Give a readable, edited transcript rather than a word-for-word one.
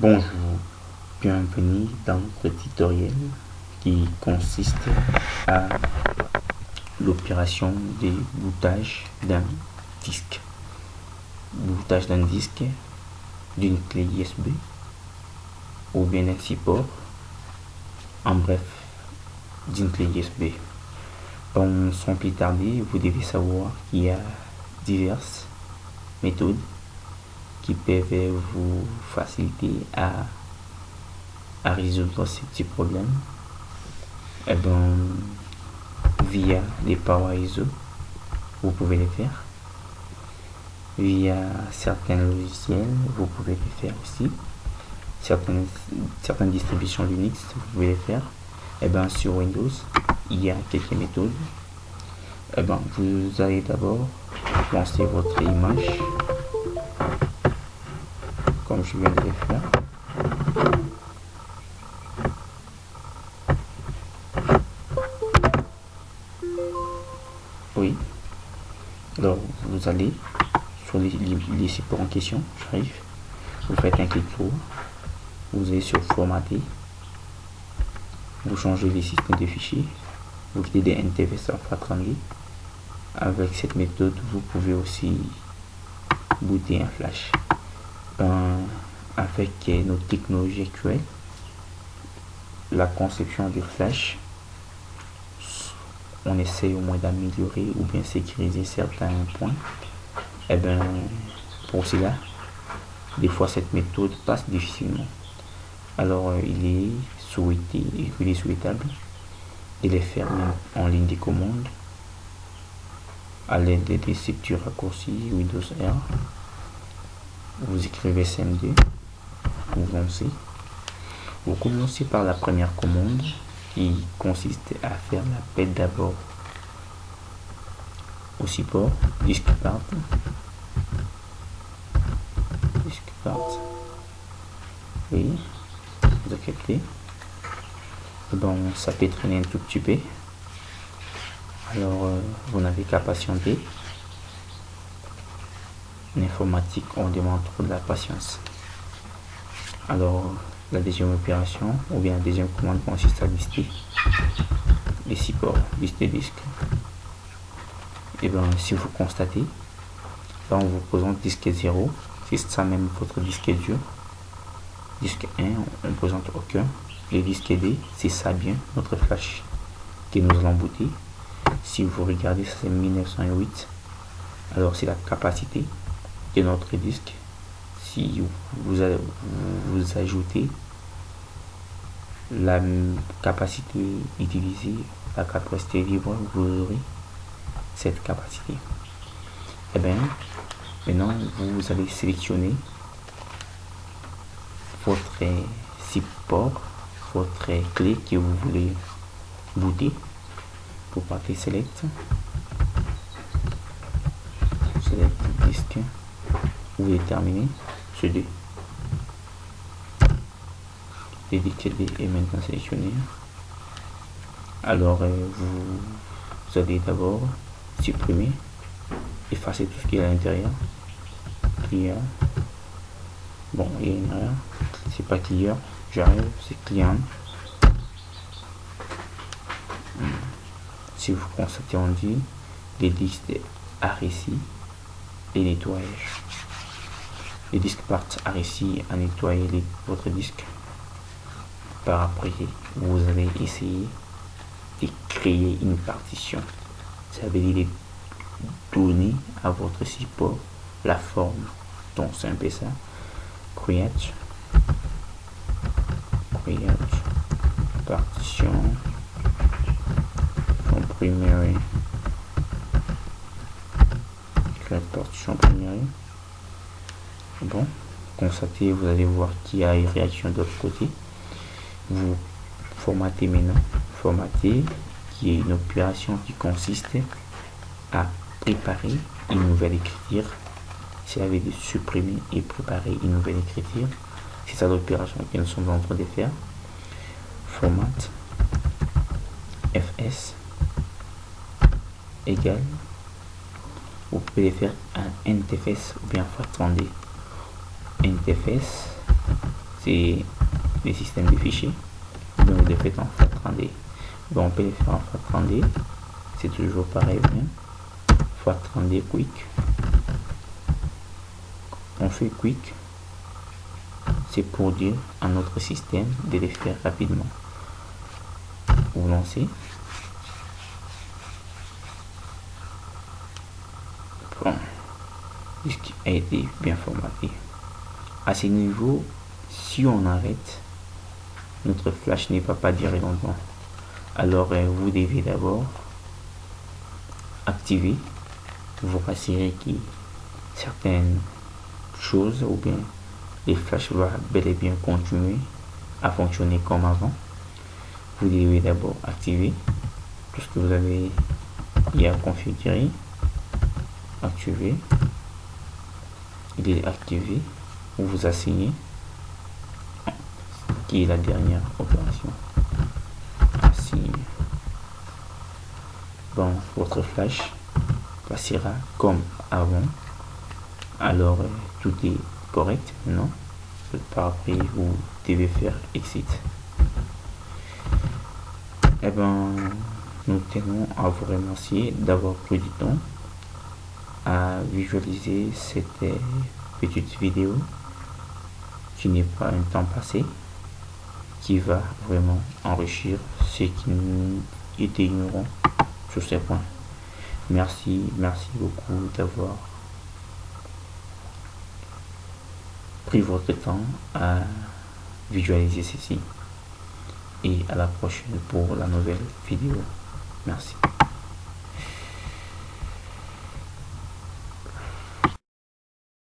Bonjour, bienvenue dans notre tutoriel qui consiste à l'opération de bootage d'un disque. Bootage d'un disque, d'une clé USB ou bien d'un support, en bref, d'une clé USB. Sans plus tarder, vous devez savoir qu'il y a diverses méthodes qui peuvent vous faciliter à résoudre ce petit problème. Via les Power ISO, vous pouvez les faire. Via certains logiciels, vous pouvez les faire aussi. Certaines distributions Linux, vous pouvez les faire. Sur Windows, il y a quelques méthodes. Vous allez d'abord lancer votre image, comme je viens de le faire. Oui. Alors, vous allez sur les supports en question. J'arrive. Vous faites un clic droit. Vous allez sur Formater. Vous changez les systèmes de fichiers. Vous quittez des NTFS Alpha 32. Avec cette méthode, vous pouvez aussi booter un flash. Avec nos technologies actuelles, la conception du flash, on essaie au moins d'améliorer ou bien sécuriser certains points. Pour cela, des fois cette méthode passe difficilement. Alors il est souhaitable de les faire en ligne des commandes à l'aide des structures raccourcies Windows R. Vous écrivez CMD, vous lancez. Vous commencez par la première commande qui consiste à faire l'appel d'abord au support disque part. Oui, vous acceptez. Ça peut traîner un tout petit peu. Alors, vous n'avez qu'à patienter. En informatique, on demande trop de la patience. Alors, la deuxième opération, ou bien la deuxième commande consiste à lister les supports, lister disques. Si vous constatez, on vous présente disque 0, c'est ça même votre disque dur. Disque 1, on ne présente aucun. Le disque D, c'est ça bien, notre flash que nous allons booter. Si vous regardez, ça c'est 1908. Alors c'est la capacité de notre disque. Si vous ajoutez la capacité utilisée, la capacité libre, vous aurez cette capacité. Maintenant vous allez sélectionner votre support, votre clé que vous voulez booter. Pour partir select disque, vous déterminez ce D. Le disque D est maintenant sélectionné. Alors vous allez d'abord supprimer, effacer tout ce qui est à l'intérieur. Clear. Bon, il y a une erreur, c'est pas clear, j'arrive, c'est client. Si vous constatez, on dit les disques RSI et nettoyage. Les disques partent RSI à nettoyer votre disque. Par après, vous allez essayer de créer une partition. Ça veut dire donner à votre support la forme. Donc c'est un peu ça. Create partition primary. Create partition primary. Bon, constatez, vous allez voir qu'il y a une réaction de l'autre côté. Vous formatez maintenant. Formater, qui est une opération qui consiste à préparer une nouvelle écriture. C'est la veut de supprimer et préparer une nouvelle écriture. C'est ça l'opération que nous sommes en train de faire. Format fs égale, vous pouvez faire un NTFS ou bien FAT32. NTFS c'est les systèmes de fichiers. Donc vous les faites en FAT32D. Bon, on peut les faire en FAT32D, c'est toujours pareil, hein. FAT32D quick. On fait quick, c'est pour dire à notre système de les faire rapidement. Vous lancez. Bon, disque a été bien formaté. À ce niveau, si on arrête, notre flash ne va pas durer longtemps. Alors vous devez d'abord activer, vous rassurer que certaines choses ou bien les flashs vont bel et bien continuer à fonctionner comme avant. Vous devez d'abord activer tout ce que vous avez à configurer. Activer, il est activé, vous vous assignez, qui est la dernière opération. Assigner. Bon, votre flash passera comme avant. Alors tout est correct, non? Par après, vous devez faire exit. Eh ben, nous tenons à vous remercier d'avoir pris du temps à visualiser cette petite vidéo qui n'est pas un temps passé, qui va vraiment enrichir ceux qui étaient ignorants sur ces points. Merci beaucoup d'avoir pris votre temps à visualiser ceci, et à la prochaine pour la nouvelle vidéo. Merci.